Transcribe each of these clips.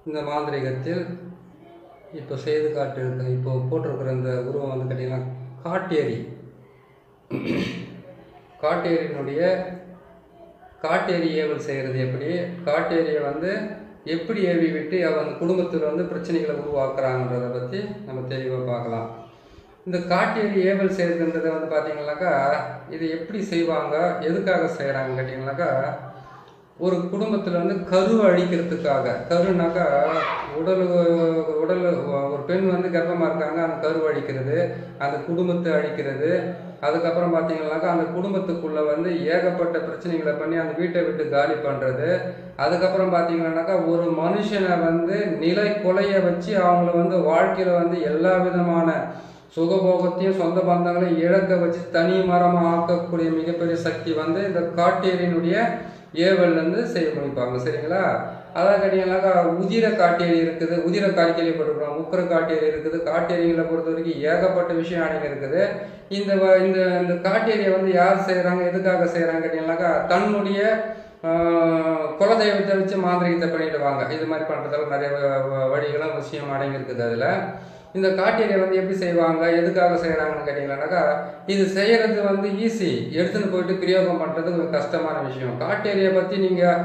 இந்த மாந்திரீகத்தில் இப்போ செய்து காட்டிருக்க இப்போ போட்டிருக்கிற இந்த உருவம் வந்து கேட்டிங்கன்னா காட்டேரி. காட்டேரியினுடைய காட்டேரி ஏவல் செய்கிறது எப்படி, காட்டேரியை வந்து எப்படி ஏவி விட்டு அவங்க குடும்பத்தில் வந்து பிரச்சனைகளை உருவாக்குறாங்கன்றதை பற்றி நம்ம தெளிவாக பார்க்கலாம். இந்த காட்டேரி ஏவல் செய்கிறதுன்றதை வந்து பார்த்தீங்கன்னாக்கா இது எப்படி செய்வாங்க, எதுக்காக செய்கிறாங்கன்னு கேட்டிங்கனாக்கா, ஒரு குடும்பத்தில் வந்து கருவை அழிக்கிறதுக்காக. கருனாக்கா உடல் ஒரு பெண் வந்து கர்ப்பமாக இருக்காங்க, அந்த கருவை அழிக்கிறது, அந்த குடும்பத்தை அழிக்கிறது. அதுக்கப்புறம் பார்த்தீங்கன்னாக்கா அந்த குடும்பத்துக்குள்ளே வந்து ஏகப்பட்ட பிரச்சனைகளை பண்ணி அந்த வீட்டை விட்டு காலி பண்ணுறது. அதுக்கப்புறம் பார்த்தீங்கன்னாக்கா ஒரு மனுஷனை வந்து நிலை கொலைய வச்சு அவங்கள வந்து வாழ்க்கையில் வந்து எல்லா விதமான சுகபோகத்தையும் சொந்த பந்தங்களையும் இழக்க வச்சு தனி மரமாக ஆக்கக்கூடிய மிகப்பெரிய சக்தி வந்து இந்த காட்டேரியினுடைய ஏவல்லேருந்து செய்ய முடிப்பாங்க. சரிங்களா? அதான் கேட்டீங்கன்னாக்கா உதிர காட்டேரி இருக்குது, உதிர காய்கறி போட்டுருக்கோம், உக்கர காட்டேரி இருக்குது. காட்டேரிகளை பொறுத்த வரைக்கும் ஏகப்பட்ட விஷயம் அடங்கி இருக்குது. இந்த இந்த இந்த காட்டேரியை வந்து யார் செய்கிறாங்க, எதுக்காக செய்கிறாங்க கேட்டீங்கன்னாக்கா தன்னுடைய குலதெய்வத்தை வச்சு மாந்திரிகத்தை பண்ணிடுவாங்க. இது மாதிரி பண்ணுறதால நிறைய வழிகளும் விஷயம் அடங்கி இருக்குது. அதில் இந்த காட்டேரியை வந்து எப்படி செய்வாங்க, எதுக்காக செய்கிறாங்கன்னு கேட்டிங்கன்னாக்கா இது செய்கிறது வந்து ஈஸி, எடுத்துன்னு போயிட்டு பிரயோகம் பண்ணுறது கொஞ்சம் கஷ்டமான விஷயம். காட்டேரியை பற்றி நீங்கள்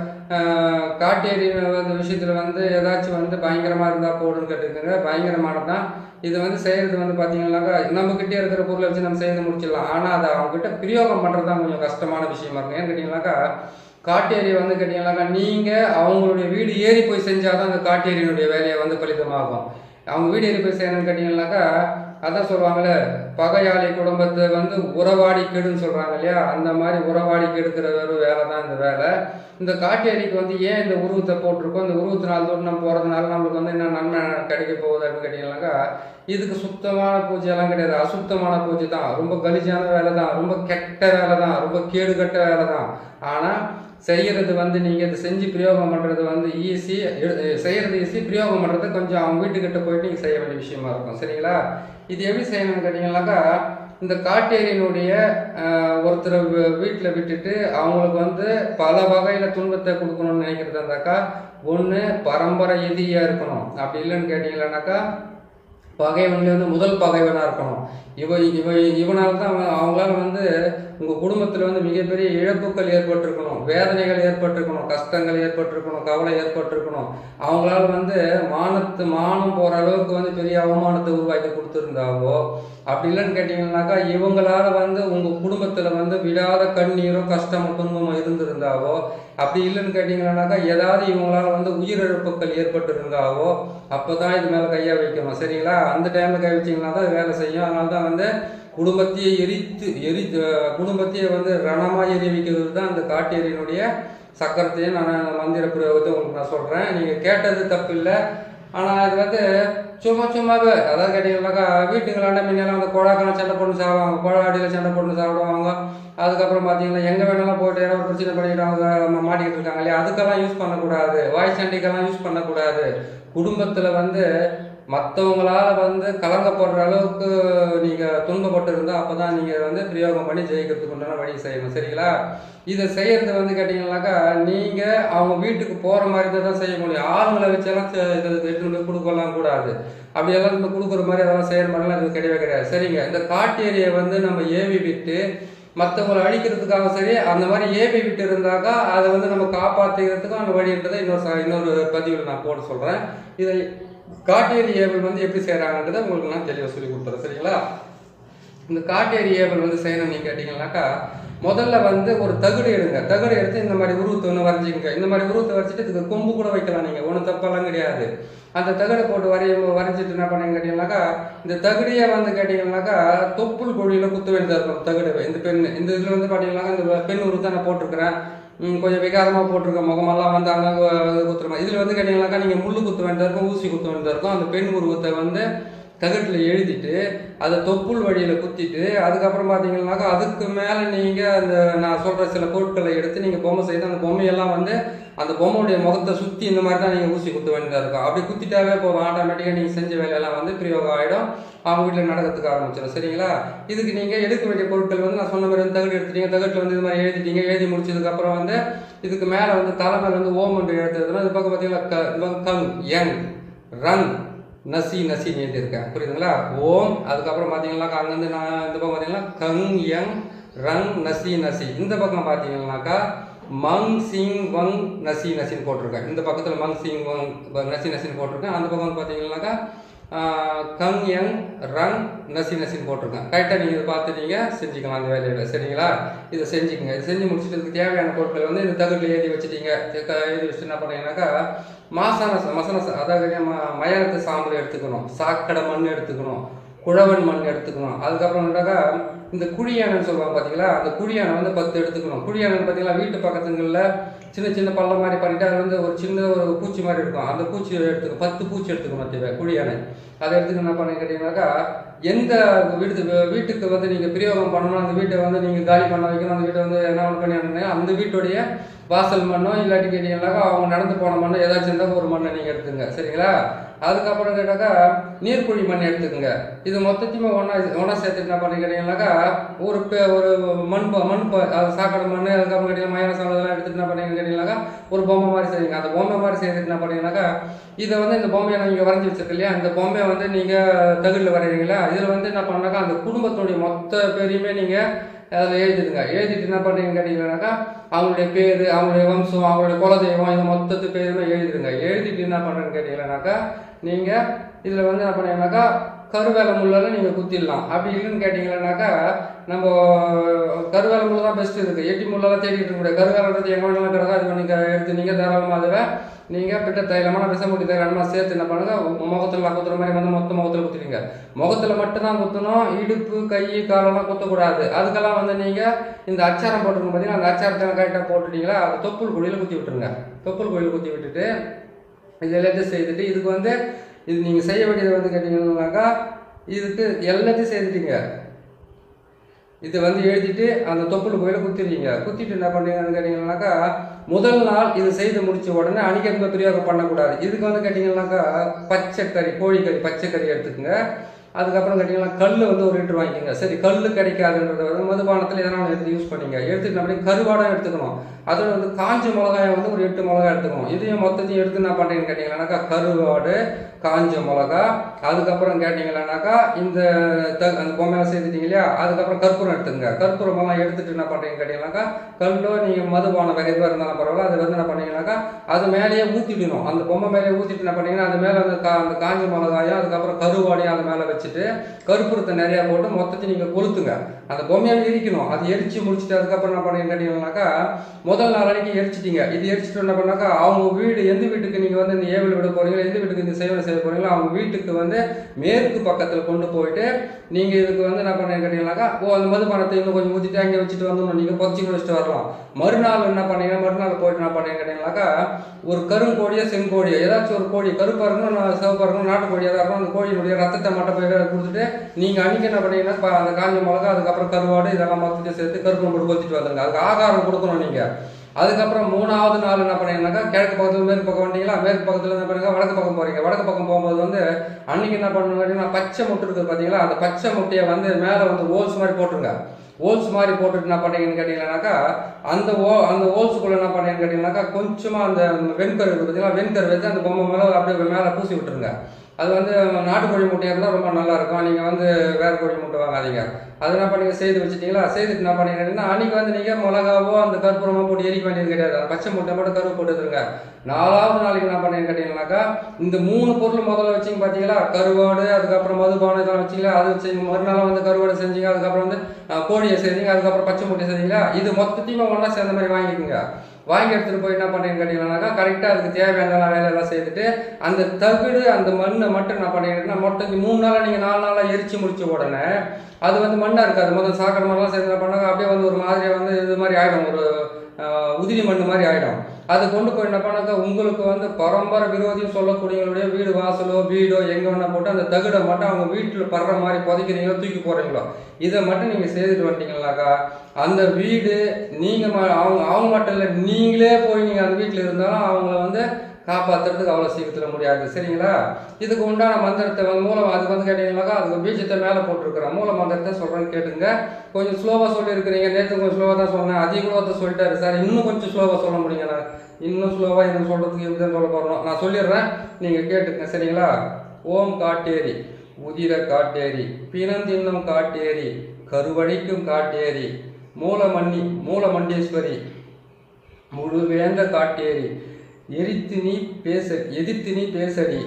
காட்டேரி வந்து விஷயத்தில் வந்து ஏதாச்சும் வந்து பயங்கரமாக இருந்தால் போடுன்னு கேட்டுக்கோங்க, பயங்கரமானது தான். இது வந்து செய்கிறது வந்து பார்த்தீங்கன்னாக்கா நம்மக்கிட்டே இருக்கிற பொருளை வச்சு நம்ம செய்து முடிச்சிடலாம். ஆனால் அதை அவங்ககிட்ட பிரயோகம் பண்ணுறது தான் கொஞ்சம் கஷ்டமான விஷயமா இருக்கும். ஏன்னு கேட்டிங்கன்னாக்கா காட்டேரி வந்து கேட்டிங்கன்னாக்கா நீங்கள் அவங்களுடைய வீடு ஏறி போய் செஞ்சால் தான் அந்த காட்டேரியினுடைய வேலையை வந்து பலிதமாகும். அவங்க வீடு ஏறி போய் செய்யணும்னு கேட்டிங்கன்னாக்கா அதான் சொல்லுவாங்களே, பகையாளி குடும்பத்தை வந்து உறவாடி கெடுன்னு சொல்கிறாங்க இல்லையா, அந்த மாதிரி உறவாடி கெடுக்கிற ஒரு வேலை தான் இந்த வேலை. இந்த காட்டேரிக்கு வந்து ஏன் இந்த உருவத்தை போட்டிருக்கோம், இந்த உருவத்து நாள் தோறும் நம்ம போகிறதுனால நம்மளுக்கு வந்து என்ன நன்மை கிடைக்க போகுது அப்படின்னு கேட்டிங்கன்னாக்கா இதுக்கு சுத்தமான பூஜையெல்லாம் கிடையாது, அசுத்தமான பூஜை தான், ரொம்ப கலிஜான வேலை தான், ரொம்ப கெட்ட வேலை தான், ரொம்ப கேடுகட்ட வேலை தான். ஆனால் செய்கிறது வந்து நீங்கள் இது செஞ்சு பிரயோகம் பண்ணுறது வந்து ஈஸி, செய்கிறது ஈஸி, பிரயோகம் பண்ணுறது கொஞ்சம் அவங்க வீட்டுக்கிட்ட போயிட்டு நீங்கள் செய்ய வேண்டிய விஷயமா இருக்கும். சரிங்களா? இது எப்படி செய்யணும்னு கேட்டிங்கன்னாக்கா இந்த காட்டேரியினுடைய ஒருத்தரை வீட்டில் விட்டுட்டு அவங்களுக்கு வந்து பல வகையில் துன்பத்தை கொடுக்கணும்னு நினைக்கிறதா இருந்தாக்கா ஒன்று பரம்பரை எதிரியாக இருக்கணும். அப்படி இல்லைன்னு கேட்டிங்கன்னாக்கா பகைவன்லேயே வந்து முதல் பகைவனாக இருக்கணும். இவனால் தான் அவங்களால வந்து உங்கள் குடும்பத்தில் வந்து மிகப்பெரிய இழப்புகள் ஏற்பட்டிருக்கணும், வேதனைகள் ஏற்பட்டிருக்கணும், கஷ்டங்கள் ஏற்பட்டிருக்கணும், கவலை ஏற்பட்டிருக்கணும். அவங்களால வந்து மானம் போகிற அளவுக்கு வந்து பெரிய அவமானத்தை உருவாக்கி கொடுத்துருந்தாவோ, அப்படி இல்லைன்னு கேட்டிங்கன்னாக்கா இவங்களால வந்து உங்கள் குடும்பத்தில் வந்து விடாத கண்ணீரும் கஷ்டமும் துன்பமும் இருந்திருந்தாவோ, அப்படி இல்லைன்னு கேட்டிங்கன்னாக்கா ஏதாவது இவங்களால வந்து உயிரிழப்புகள் ஏற்பட்டிருந்தாவோ அப்போ தான் இது மேலே கையாக வைக்கணும். சரிங்களா? அந்த டைமில் கை வச்சிங்கன்னா தான் வேலை செய்யும். அதனால தான் வந்து குடும்பத்தையே குடும்பத்தையே வந்து ரணமாக எரி வைக்கிறது தான் அந்த காட்டேரியினுடைய சக்கரத்தையும் நான் மந்திர பிரயோகத்தை உங்களுக்கு நான் சொல்கிறேன். நீங்கள் கேட்டது தப்பு இல்லை. ஆனால் அது வந்து சும்மாவே அதாவது கேட்டிங்கன்னாக்கா வீட்டுங்களாண்ட முன்னெல்லாம் அந்த குழாக்கெல்லாம் சண்டை போட்டு சாப்பிடுவாங்க, குழா அடியில் சண்டை போட்டு சாப்பிடுவாங்க. அதுக்கப்புறம் பார்த்தீங்கன்னா எங்கே வேணாலும் போய்ட்டு யாராவது பிரச்சனை பண்ணிட்டு அவங்க மாட்டிக்கிட்டு இருக்காங்க இல்லையா, அதுக்கெல்லாம் யூஸ் பண்ணக்கூடாது, வாய் சண்டைக்கெல்லாம் யூஸ் பண்ணக்கூடாது. குடும்பத்தில் வந்து மற்றவங்களால் வந்து கலங்கப்படுற அளவுக்கு நீங்கள் துன்பப்பட்டு இருந்தால் அப்போ தான் நீங்கள் வந்து பிரயோகம் பண்ணி ஜெயிக்கிறதுக்கு உண்டான வழி செய்யணும். சரிங்களா? இதை செய்கிறது வந்து கேட்டிங்கன்னாக்கா நீங்கள் அவங்க வீட்டுக்கு போகிற மாதிரி தான் செய்ய முடியும். ஆளுங்களை வச்செல்லாம் எடுத்துகிட்டு போய் கொடுக்கலாம் கூடாது. அப்படியெல்லாம் நம்ம கொடுக்குற மாதிரி அதெல்லாம் செய்கிற மாதிரிலாம் இது கிடையவே கிடையாது. சரிங்க, இந்த காட்டேரியை வந்து நம்ம ஏவி விட்டு மற்றவங்களை அழிக்கிறதுக்காக சரி அந்த மாதிரி ஏவி விட்டு இருந்தாக்கா அதை வந்து நம்ம காப்பாற்றிக்கிறதுக்கும் அந்த வழின்றதை இன்னொரு பதிவில் நான் போட சொல்கிறேன். இதை காட்டேரி ஏவல் வந்து எப்படி செய்கிறாங்கன்றதை உங்களுக்கு நான் தெளிவாக சொல்லி கொடுத்துறேன். சரிங்களா? இந்த காட்டேரி ஏவல் வந்து செய்யணும் நீங்கள் கேட்டிங்கன்னாக்கா முதல்ல வந்து ஒரு தகடு எடுங்க, தகடு எடுத்து இந்த மாதிரி உருவத்தை ஒன்று வரைஞ்சிங்க. இந்த மாதிரி உருவத்தை வரைச்சிட்டு இதுக்கு கொம்பு கூட வைக்கலாம், நீங்கள் ஒன்றும் தப்பெல்லாம் கிடையாது. அந்த தகடை போட்டு வரைஞ்சிட்டு என்ன பண்ணீங்க கேட்டிங்கன்னாக்கா இந்த தகடியை வந்து கேட்டிங்கன்னாக்கா தொப்புள் குழியில் குத்த வேண்டியதாக இருக்கும். தகடு இந்த இதில் வந்து பார்த்தீங்கன்னாக்கா இந்த பெண் உருவத்தை நான் போட்டிருக்கிறேன், கொஞ்சம் விகாரமாக போட்டிருக்கேன், முகமெல்லாம் வந்து அங்கங்கே குத்துற மாதிரி. இதில் வந்து கேட்டிங்கன்னாக்கா நீங்கள் முள் குத்த வேண்டியதாக இருக்கும், ஊசி குத்த வேண்டியதாக இருக்கும். அந்த பெண் உருவத்தை வந்து தகட்டில் எழுதிட்டு அதை தொப்புள் வழியில் குத்திட்டு அதுக்கப்புறம் பார்த்தீங்கன்னாக்கா அதுக்கு மேலே நீங்கள் அந்த நான் சொல்கிற சில பொருட்களை எடுத்து நீங்கள் பொம்மை செய்து அந்த பொம்மையெல்லாம் வந்து அந்த பொம்மையுடைய முகத்தை சுற்றி இந்த மாதிரி தான் நீங்கள் ஊசி குத்த வேண்டியதாக இருக்கும். அப்படி குத்திட்டாவே போதும், ஆட்டோமேட்டிக்காக நீங்கள் செஞ்ச வேலையெல்லாம் வந்து பிரயோகம் ஆகிடும், அவங்க வீட்டில் நடக்கிறதுக்கு ஆரம்பிச்சிடும். சரிங்களா? இதுக்கு நீங்கள் எடுக்க வேண்டிய பொருட்கள் வந்து நான் சொன்ன மாதிரி வந்து தகடு எடுத்துட்டீங்க, தகட்டில் வந்து இது மாதிரி எழுதிட்டீங்க, எழுதி முடிச்சதுக்கப்புறம் வந்து இதுக்கு மேலே வந்து தலைமையில் வந்து ஓம் என்று எழுதுறதுனா இது பக்கம் பார்த்தீங்கன்னா கங் யங் ரங் நசி நசின்னு எழுதியிருக்கேன். புரியுதுங்களா? ஓம், அதுக்கப்புறம் பார்த்தீங்கன்னாக்கா அங்கேருந்து நான் இந்த பக்கம் பார்த்தீங்கன்னா கங் யங் ரங் நசி நசி, இந்த பக்கம் பார்த்தீங்கன்னாக்கா மங் சிங் வங் நசி நசின்னு போட்டிருக்கேன். இந்த பக்கத்தில் மங் சிங் வங் நசி நசின்னு போட்டிருக்கேன். அந்த பக்கம் வந்து பார்த்தீங்கன்னாக்கா கங் யங் ரங் நசி நசின்னு போட்டிருக்கேன். கரெக்டாக நீங்கள் இதை பார்த்து நீங்கள் செஞ்சுக்கலாம் அந்த வேலையில். சரிங்களா? இதை செஞ்சுக்கோங்க. இது செஞ்சு முடிச்சுட்டு இதுக்கு தேவையான பொருட்கள் வந்து இந்த தகட்டில் எழுதி வச்சுட்டீங்க. எழுதி வச்சுட்டு என்ன பண்ணீங்கன்னாக்கா மசன அதாவது மயானத்து சாம்பல் எடுத்துக்கணும், சாக்கடை மண் எடுத்துக்கணும், குழவன் மண் எடுத்துக்கணும். அதுக்கப்புறம் என்னக்கா இந்த குழியானன்னு சொல்லுவாங்க பார்த்தீங்களா, அந்த குழியானை வந்து 10 எடுத்துக்கணும். குழியானன்னு பார்த்தீங்களா வீட்டு பக்கத்துங்களில் சின்ன சின்ன பள்ளம் மாதிரி பண்ணிட்டு அது வந்து ஒரு சின்ன ஒரு பூச்சி மாதிரி இருக்கும், அந்த பூச்சி எடுத்துக்கணும். 10 பூச்சி எடுத்துக்கணும் தேவை குழியானை. அதை எடுத்துக்க என்ன பண்ணி கேட்டீங்கன்னாக்கா எந்த வீட்டுக்கு வந்து நீங்கள் பிரயோகம் பண்ணணும், அந்த வீட்டை வந்து நீங்கள் காலி பண்ண வைக்கணும், அந்த வீட்டை வந்து என்ன பண்ணி அந்த வீட்டுடைய வாசல் மண்ணோ இல்லாட்டி கேட்டீங்கன்னாக்கா அவங்க நடந்து போன மண்ணோ ஏதாச்சும் இருந்தால் ஒரு மண்ணை நீங்கள் எடுத்துங்க. சரிங்களா? அதுக்கப்புறம் கேட்டாக்கா நீர்க்குழி மண் எடுத்துக்கோங்க. இது மொத்தத்தையுமே ஒன்றா சேர்த்துட்டு என்ன பண்ணிக்கிறீங்கன்னாக்கா ஒரு மண் அது சாக்கடை மண், அதுக்கப்புறம் கேட்டீங்கன்னா மயான சாலை இதெல்லாம் எடுத்துட்டு என்ன பண்ணீங்கன்னு கேட்டீங்கன்னாக்கா ஒரு பொம்மை மாதிரி செய்யுங்க. அந்த பொம்மை மாதிரி செய்துட்டு என்ன பண்ணீங்கன்னாக்கா இதை வந்து இந்த பொம்மையை நீங்கள் வரைஞ்சி வச்சிருக்கு இல்லையா, இந்த பொம்மையை வந்து நீங்கள் தகுதியில் வரைகிறீங்களா, இதில் வந்து என்ன பண்ணாக்கா அந்த குடும்பத்தினுடைய மொத்த பேரையுமே நீங்கள் அதில் எழுதிடுங்க. எழுதிட்டு என்ன பண்ணுறீங்கன்னு கேட்டீங்கன்னாக்கா அவங்களுடைய பேர், அவங்களுடைய வம்சம், அவங்களுடைய குலதெய்வம், இதை மொத்தத்து பேருமே எழுதிடுங்க. எழுதிட்டு என்ன பண்ணுறேன்னு கேட்டீங்கன்னாக்கா நீங்கள் இதில் வந்து என்ன பண்ணீங்கன்னாக்கா கருவேல முள்ளெல்லாம் நீங்கள் குத்திடலாம். அப்படி இல்லைன்னு கேட்டிங்கன்னாக்கா நம்ம கருவேல முள் தான் பெஸ்ட்டு இருக்குது. எட்டி முள்ளெல்லாம் தேடிட்டு இருக்க முடியாது. கருவேலன்றது எங்கே வேணாலும் கிடக்கா, அது நீங்கள் எடுத்து நீங்கள் தாராளமாக அதை நீங்கள் பிட்ட தைலமான விஷமுடி தைலமாக சேர்த்து என்ன பண்ணுங்கள் முகத்தில் குத்துற மாதிரி வந்து மொத்த முகத்தில் குத்துறீங்க. முகத்தில் மட்டும்தான் குத்தணும், இடுப்பு கை காலெல்லாம் குத்தக்கூடாது. அதுக்கெல்லாம் வந்து நீங்கள் இந்த அச்சாரம் போட்டுருங்க பார்த்தீங்கன்னா அந்த அச்சாரத்தை கரெக்டாக போட்டுட்டீங்களா அதை தொப்புள் குழியில் குத்தி விட்டுருங்க. தொப்புள் குழியில் குத்தி விட்டுட்டு இது எல்லாத்தையும் செய்துட்டு இதுக்கு வந்து இது நீங்கள் செய்ய வேண்டியது வந்து கேட்டிங்கன்னாக்கா இதுக்கு எல்லாத்தையும் செய்துட்டீங்க. இதை வந்து எழுதிட்டு அந்த தொப்புள் கோயில குத்திடுவீங்க. குத்திட்டு என்ன பண்ணுறீங்கன்னு கேட்டிங்கன்னாக்கா முதல் நாள் இது செய்து முடிச்ச உடனே அன்றைக்கி பிரயோகம் பண்ணக்கூடாது. இதுக்கு வந்து கேட்டிங்கன்னாக்கா பச்சைக்கறி, கோழிக்கறி பச்சைக்கறி எடுத்துக்கோங்க. அதுக்கப்புறம் கேட்டிங்கன்னா கல் வந்து 1 லிட்டர் வாங்கிக்கோங்க. சரி, கல் கிடைக்காதுன்றத வந்து மதுபானத்தில் எதனால் எடுத்து யூஸ் பண்ணிங்க. எடுத்துட்டு அப்படி கருவாடம் எடுத்துக்கணும். அதோட வந்து காஞ்ச மிளகாயை வந்து ஒரு 8 மிளகா எடுத்துக்கணும். இதையும் மொத்தத்தையும் எடுத்து என்ன பண்ணுறீங்கன்னு கேட்டிங்கன்னாக்கா கருவாடு, காஞ்ச மிளகா, அதுக்கப்புறம் கேட்டிங்கன்னாக்கா இந்த அந்த பொம்மையை சேர்த்துட்டீங்க இல்லையா, அதுக்கப்புறம் கற்பூரம் எடுத்துங்க. கற்பூரமெல்லாம் எடுத்துட்டு என்ன பண்ணுறீங்கன்னு கேட்டிங்கன்னாக்கா கல்லோ நீங்கள் மதுபானம் வேறு எதுவாக இருந்தாலும் பரவாயில்ல, அதை வந்து என்ன பண்ணீங்கன்னாக்கா அது மேலேயே ஊற்றிடணும். அந்த பொம்மை மேலேயே ஊற்றிட்டு என்ன பண்ணீங்கன்னா அது மேலே வந்து அந்த காஞ்ச மிளகாயும் அதுக்கப்புறம் கருவாடையும் அது மேலே வச்சுட்டு கற்பூரத்தை நிறையா போட்டு மொத்தத்தையும் நீங்கள் கொளுத்துங்க. அந்த பொம்மையை எரிக்கணும். அது எரிச்சு முடிச்சுட்டு அதுக்கப்புறம் என்ன பண்ணீங்கன்னு கேட்டிங்கன்னாக்கா முதல் நாள் அன்றைக்கி எரிச்சிட்டிங்க. இது எரிச்சிட்டு என்ன பண்ணாக்கா அவங்க வீடு எந்த வீட்டுக்கு நீங்கள் வந்து இந்த ஏவல் விட போகிறீங்களோ, எந்த வீட்டுக்கு இந்த சேவனை செய்ய போகிறீங்களோ அவங்க வீட்டுக்கு வந்து மேற்கு பக்கத்தில் கொண்டு போயிட்டு நீங்கள் இதுக்கு வந்து என்ன பண்ணீங்கன்னு கேட்டிங்கன்னாக்கா அந்த மதுபானத்தை இன்னும் கொஞ்சம் ஊற்றிட்டு அங்கே வச்சுட்டு வந்துடணும். நீங்கள் பொச்சி வச்சுட்டு வரலாம். மறுநாள் என்ன பண்ணீங்கன்னா மறுநாள் போயிட்டு என்ன பண்ணீங்கன்னு கேட்டிங்கன்னாக்கா ஒரு கருங்கோழியோ செங்கோழியோ ஏதாச்சும் ஒரு கோழி, கருப்பாக இருக்கணும் சிவப்பாக இருக்கணும், நாட்டுக்கோழியாக தான் இருக்கும், அந்த கோழியினுடைய ரத்தத்தை மட்டும் போய் கொடுத்துட்டு நீங்கள் அன்றைக்கி என்ன பண்ணீங்கன்னா அந்த காஞ்ச மிளகா அதுக்கப்புறம் கருவாடு இதெல்லாம் மொத்தத்தை சேர்த்து கருப்பு போட்டு கொத்திட்டு வந்துடுங்க. அதுக்கு ஆகாரம் கொடுக்கணும் நீங்கள். அதுக்கப்புறம் 3ஆவது நாள் என்ன பண்ணீங்கன்னாக்கா கிழக்கு பக்கத்தில் மேற்கு பக்கம் வந்தீங்களா, மேற்கு பக்கத்தில் என்ன பண்ணுங்க வடக்கு பக்கம் போகிறீங்க. வடக்கு பக்கம் போகும்போது வந்து அன்றைக்கி என்ன பண்ணணும் கேட்டிங்கன்னா பச்சை முட்டை இருக்குது பார்த்தீங்களா, அந்த பச்சை முட்டையை வந்து மேலே வந்து ஹோல்ஸ் மாதிரி போட்டுருங்க. ஹோல்ஸ் மாதிரி போட்டுட்டு என்ன பண்ணீங்கன்னு கேட்டிங்கன்னாக்கா அந்த ஹோல்ஸுக்குள்ளே என்ன பண்ணீங்கன்னு கேட்டிங்கன்னாக்கா கொஞ்சமாக அந்த வெண்கரு இருக்குது பார்த்தீங்களா, வெண்கரு வச்சு அந்த பொம்மை மேலே அப்படியே மேலே பூசி விட்டுருங்க. அது வந்து நாட்டுக்கோழி முட்டையாக இருந்தால் ரொம்ப நல்லாயிருக்கும். நீங்கள் வந்து வேறு கோழி முட்டை வாங்காதீங்க. அது என்ன பண்ணி செய்து வச்சுட்டிங்களா, செய்துட்டு என்ன பண்ணிங்கன்னா அன்றைக்கி வந்து நீங்கள் மிளகாவோ அந்த கற்பூரமோ போட்டு எரிக்க வேண்டியது கிடையாது. அந்த பச்சை முட்டை மட்டும் கருவு போட்டுருங்க. 4ஆவது நாளைக்கு என்ன பண்ணீங்கன்னு கேட்டிங்கன்னாக்கா இந்த 3 பொருள் முதல்ல வச்சிங்க பார்த்தீங்களா, கருவாடு அதுக்கப்புறம் மதுபானம் இதெல்லாம் வச்சிங்களா, அது வச்சிங்க. மறுநாள் வந்து கருவாடு செஞ்சீங்க, அதுக்கப்புறம் வந்து கோழியை செஞ்சீங்க, அதுக்கப்புறம் பச்சை முட்டை செஞ்சீங்களா, இது மொத்தத்தையும் ஒன்றா சேர்ந்த மாதிரி வாங்கிக்கோங்க. வாங்கி எடுத்துகிட்டு போய் என்ன பண்ணுறீங்கன்னு கேட்டிங்கன்னாக்கா கரெக்டாக அதுக்கு தேவையான வேலையெல்லாம் செய்துட்டு அந்த தகுடு அந்த மண்ணை மட்டும் என்ன பண்ணிங்கன்னா மொத்தம் 3 நாளாக நீங்கள் 4 நாளாக எரிச்சு முடிச்ச உடனே அது வந்து மண்ணாக இருக்காது. முதல் சாக்கடை மண்ணெலாம் சேர்ந்து என்ன பண்ணாங்க அப்படியே வந்து ஒரு மாதிரியாக வந்து இது மாதிரி ஆகிடும், ஒரு உதிரி மண் மாதிரி ஆகிடும். அது கொண்டு போய் என்ன பண்ணாக்கா உங்களுக்கு வந்து பரம்பரை விரோதியும் சொல்லக்கூடியவங்களுடைய வீடு வாசலோ வீடோ எங்கே வேணா போட்டு அந்த தகுடை மட்டும் அவங்க வீட்டில் படுற மாதிரி புதைக்கிறீங்களோ தூக்கி போகிறீங்களோ இதை மட்டும் நீங்கள் செய்துட்டு வந்துட்டீங்கன்னாக்கா அந்த வீடு நீங்கள் அவங்க மட்டும் இல்லை, நீங்களே போய் நீங்கள் அந்த வீட்டில் இருந்தாலும் அவங்கள வந்து காப்பாற்றுறதுக்கு அவ்வளோ சீக்கிரத்தில் முடியாது. சரிங்களா? இதுக்கு உண்டான மந்திரத்தை வந்து மூலம் அதுக்கு வந்து கேட்டீங்கன்னாக்கா அதுக்கு பீஜத்தை மேலே போட்டிருக்கிறேன். மூல மந்திரத்தை சொல்கிறேன்னு கேட்டுங்க. கொஞ்சம் ஸ்லோவாக சொல்லியிருக்கிறீங்க. நேற்று கொஞ்சம் ஸ்லோவாக தான் சொன்னேன். அதிகமாக சொல்லிட்டாரு சார், இன்னும் கொஞ்சம் ஸ்லோவாக சொல்ல முடியுங்க. நான் இன்னும் ஸ்லோவாக எனக்கு சொல்கிறதுக்கு எப்படி தான் சொல்ல போகிறோம், நான் சொல்லிடுறேன், நீங்கள் கேட்டுங்க. சரிங்களா? ஓம் காட்டேரி, உதிர காட்டேரி, பிணந்தின்னும் காட்டேரி, கருவழிக்கும் காட்டேரி, மூலமண்டீஸ்வரி, முழுவேந்த காட்டேரி, எதிர்த்து நீ பேசடி,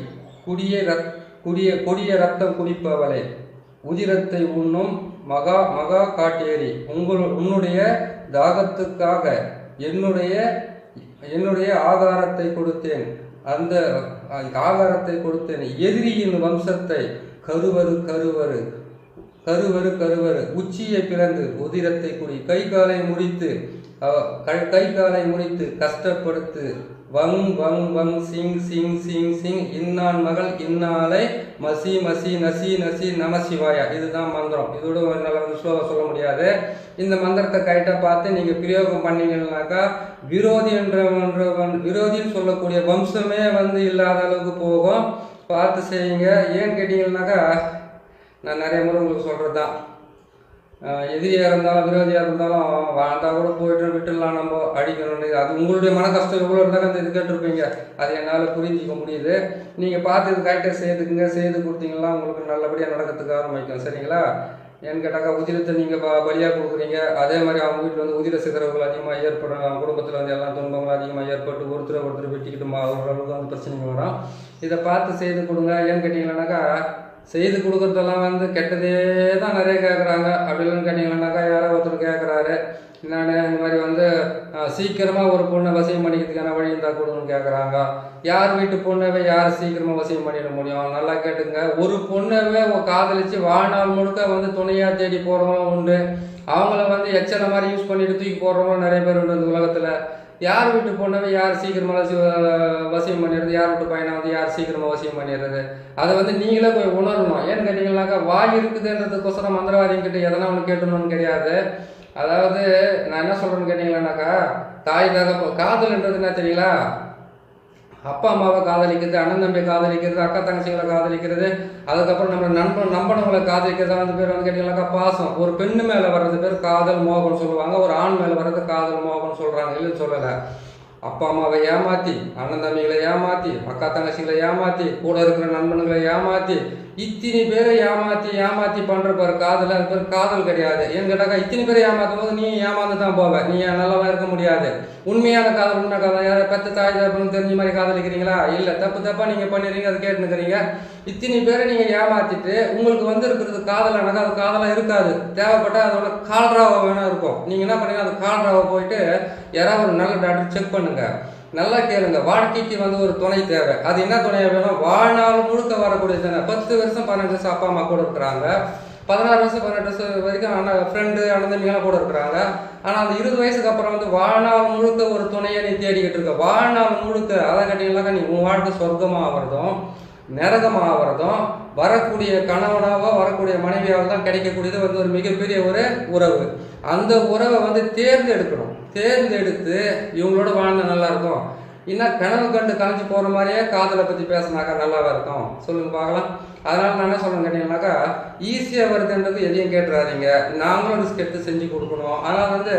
கொடிய ரத்தம் குடிப்பவளே, உதிரத்தை உண்ணும் மகா காட்டேரி, உன்னுடைய தாகத்துக்காக என்னுடைய ஆகாரத்தை கொடுத்தேன், அந்த ஆகாரத்தை கொடுத்தேன். எதிரியின் வம்சத்தை கருவரு உச்சியை பிளந்து உதிரத்தை குடி, கை காலை முறித்து கஷ்டப்படுத்து, வங் சிங் சிங் சிங் சிங், இன்னான் மகள் இன்னாலை மசி நசி நமசிவாயா. இதுதான் மந்திரம். இதோட நல்லா வந்து ஸ்லோவாக சொல்ல முடியாது. இந்த மந்திரத்தை கைட்டாக பார்த்து நீங்கள் பிரயோகம் பண்ணீங்கன்னாக்கா விரோதின்னு சொல்லக்கூடிய வம்சமே வந்து இல்லாத அளவுக்கு போகும். பார்த்து செய்யுங்க. ஏன்னு கேட்டீங்கன்னாக்கா நான் நிறைய முறை உங்களுக்கு சொல்கிறது தான், எதிரியாக இருந்தாலும் விரோதியாக இருந்தாலும் வாழ்ந்தால் கூட போய்ட்டு விட்டுடலாம், நம்ம அடிக்கணும்னு. அது உங்களுடைய மன கஷ்டம் எவ்வளோ இருந்தாலும் இது கேட்டிருப்பீங்க. அது என்னால் புரிஞ்சிக்க முடியுது. நீங்கள் பார்த்து இது கரெக்டாக செய்து கொடுத்தீங்கன்னா உங்களுக்கு நல்லபடியாக நடக்கிறதுக்கு ஆரம்பிக்கும். சரிங்களா? ஏன்னு கேட்டாக்கா உதிரத்தை நீங்கள் பலியாக கொடுக்குறீங்க. அதே மாதிரி அவங்க வீட்டில் வந்து உதிர சிதறவுகள் அதிகமாக ஏற்படும். அவங்க குடும்பத்தில் வந்து எல்லாம் துன்பங்கள் அதிகமாக ஏற்பட்டு ஒருத்தர் வெட்டிக்கிட்டு ஓரளவுக்கு வந்து பிரச்சனைங்க வரும். இதை பார்த்து செய்து கொடுங்க. ஏன்னு கேட்டிங்கன்னாக்கா செய்து கொடுக்குறதெல்லாம் வந்து கெட்டதே தான் நிறைய கேட்குறாங்க. அப்படின்னு கேட்டிங்கன்னாக்கா யாரோ ஒருத்தர் கேட்குறாரு, நான் இந்த மாதிரி வந்து சீக்கிரமாக ஒரு பொண்ணை வசியம் பண்ணிக்கிறதுக்கான வழி இருந்தால் கொடுங்கன்னு கேட்குறாங்க. யார் வீட்டு பொண்ணவே யார் சீக்கிரமாக வசியம் பண்ணிட முடியும்? நல்லா கேட்டுங்க. ஒரு பொண்ணவே காதலிச்சு வாழ்நாள் முழுக்க வந்து துணையாக தேடி போகிறவங்களும் உண்டு. அவங்கள வந்து எச்சனை மாதிரி யூஸ் பண்ணிட்டு தூக்கி போடுறவங்களும் நிறைய பேர் உண்டு இந்த உலகத்தில். யார் வீட்டு பொண்ணவே யார் சீக்கிரமாக வசியம் பண்ணிடுறது, யார் வீட்டு பையனை வந்து யார் சீக்கிரமாக வசியம் பண்ணிடுறது, அதை வந்து நீங்களே போய் உணரணும். ஏன்னு கேட்டிங்கன்னாக்கா வாய் இருக்குதுன்றதுக்கோசரம் மந்திரவாதிகிட்ட எதனா ஒன்று கேட்டணும்னு கிடையாது. அதாவது நான் என்ன சொல்கிறேன்னு கேட்டிங்கன்னாக்கா தாய் காதல்ன்றது என்ன தெரியுங்களா? அப்பா அம்மாவை காதலிக்கிறது, அண்ணன் தம்பி காதலிக்கிறது, அக்கா தங்கச்சிகளை காதலிக்கிறது, அதுக்கப்புறம் நம்ம நம்பனவங்களை காதலிக்கிறது வந்து பேர் வந்து கேட்டிங்கன்னாக்கா பாசம். ஒரு பெண்ணு மேலே வர்றது பேர் காதல் மோகம்னு சொல்லுவாங்க. ஒரு ஆண் மேலே வர்றது காதல் மோகம்னு சொல்கிறாங்க. இல்லைன்னு சொல்லலை. அப்பா அம்மாவை ஏமாற்றி, அண்ணன் தம்பிகளை ஏமாற்றி, அக்கா தங்கச்சிகளை ஏமாற்றி, கூட இருக்கிற நண்பன்களை ஏமாற்றி, இத்தனை பேரை ஏமாற்றி பண்ணுற பேர் காதல். அது பேர் காதல் கிடையாது. ஏன்னு கேட்டாக்கா இத்தனை பேரை ஏமாற்றும் போது நீ ஏமாந்து தான் போவ, நீ நல்லாவா இருக்க முடியாது. உண்மையான காதல் உண்மை காதல் யாரை பெற்ற தாய் தப்புன்னு தெரிஞ்ச மாதிரி காதலிக்கிறீங்களா? இல்லை, தப்பாக நீங்கள் பண்ணிடுறீங்க, அது கேட்டுக்கிறீங்க. இத்தனை பேரை நீங்கள் ஏமாற்றிட்டு உங்களுக்கு வந்து இருக்கிறது காதலானாக்கா அது காதலாக இருக்காது. தேவைப்பட்டால் அதோட கால்ராவை வேணா இருக்கும். நீங்கள் என்ன பண்ணீங்க, அது கால்ராவை போயிட்டு யாராவது ஒரு நல்ல டாக்டர் செக் பண்ணுங்க, நல்லா கேளுங்க. வாழ்க்கைக்கு வந்து ஒரு துணை தேவை. அது என்ன துணையாக வேணும்? வாழ்நாள் முழுக்க வரக்கூடிய துணை. 10 வருஷம் 12 வருஷம் அப்பா அம்மா கூட இருக்கிறாங்க, 16 வருஷம் 18 வருஷம் வரைக்கும் ஃப்ரெண்டு அண்ணன் தம்பிங்கெல்லாம் கூட இருக்கிறாங்க. ஆனால் அந்த 20 வயசுக்கு அப்புறம் வந்து வாழ்நாள் முழுக்க ஒரு துணையை நீ தேடிக்கிட்டு இருக்க. வாழ்நாள் முழுக்க அதை கேட்டீங்கன்னாக்கா நீ உன் வாழ்க்கை சொர்க்கமாகிறதும் நரகமாகிறதும் வரக்கூடிய கணவனாவோ வரக்கூடிய மனைவியாவோ தான் கிடைக்கக்கூடியது வந்து ஒரு மிகப்பெரிய ஒரு உறவு. அந்த உறவை வந்து தேர்ந்தெடுத்து இவங்களோட வாழ்ந்தா நல்லா இருக்கும். இன்னும் கனவு கண்டு கலைஞ்சி போகிற மாதிரியே காதலை பற்றி பேசினாக்கா நல்லாவா இருக்கும்? சொல்லுங்க பார்க்கலாம். அதனால் நான் என்ன சொல்கிறேன் கேட்டிங்கன்னாக்கா ஈஸியாக வருதுன்றது எதையும் கேட்டுறாதீங்க. நாங்களும் ரிஸ்க் எடுத்து செஞ்சு கொடுக்கணும். ஆனால் வந்து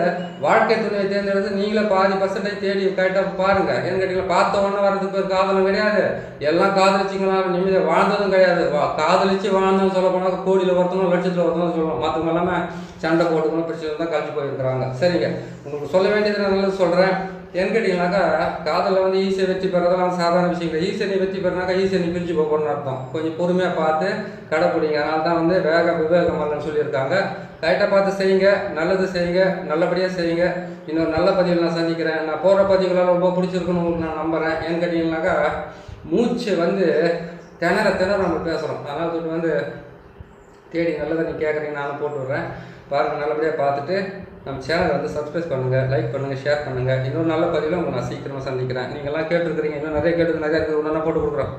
வாழ்க்கை துணையை தேர்ந்தெடுத்து நீங்களே பாதி % தேடி கரெக்டாக பாருங்கள். ஏன்னு கேட்டிங்கன்னா பார்த்த உடனே வர்றதுக்கு பேர் காதலும் கிடையாது. எல்லாம் காதலிச்சிங்களா நிம்மதியாக வாழ்ந்ததும் கிடையாது. காதலிச்சு வாழ்ந்தோம்னு சொல்ல போனாக்கா கோடியில் ஒருத்தனும் லட்சத்தில் ஒருத்தனும் சொல்லுவோம். மற்றவங்க எல்லாமே சண்டை போட்டுக்கணும் பிரச்சனை தான் கழிச்சு போயிருக்கிறாங்க. சரிங்க, உங்களுக்கு சொல்ல வேண்டியது நான் நல்லது சொல்கிறேன். ஏன்னு கேட்டிங்கனாக்கா காதலில் வந்து ஈஸியாக வெற்றி பெறதெல்லாம் சாதாரண விஷயங்கள். ஈஸியாக நீ வெற்றி பெறனாக்கா ஈஸியாக நீ பிரிஞ்சு போகணும்னு அர்த்தம். கொஞ்சம் பொறுமையாக பார்த்து கடைப்பிடிங்க. அதனால தான் வந்து விவேகம் அல்லன்னு சொல்லியிருக்காங்க. கரெக்டாக பார்த்து செய்யுங்க, நல்லது செய்யுங்க, நல்லபடியாக செய்யுங்க. இன்னொரு நல்ல பதிவில் நான் சந்திக்கிறேன். நான் போகிற பதிவுகளால் ரொம்ப பிடிச்சிருக்குன்னு உங்களுக்கு நான் நம்புகிறேன். ஏன்னு கேட்டிங்கனாக்கா மூச்சு வந்து திணற நம்ம பேசுகிறோம். அதனால் சொல்லிட்டு வந்து தேடி நல்லதை நீ கேட்குறீங்க, நானும் போட்டு விட்றேன். பாருங்கள், நல்லபடியாக பார்த்துட்டு நம்ம சேனலை வந்து சப்ஸ்கிரைப் பண்ணுங்கள், லைக் பண்ணுங்கள், ஷேர் பண்ணுங்கள். இன்னொரு நல்ல பதிவில் உங்களை நான் சீக்கிரமாக சந்திக்கிறேன். நீங்கள்லாம் கேட்டுருக்குறீங்க, இன்னும் நிறைய கேட்டு நிறைய இருக்குது, ஒன்றா போட்டு கொடுக்குறோம்.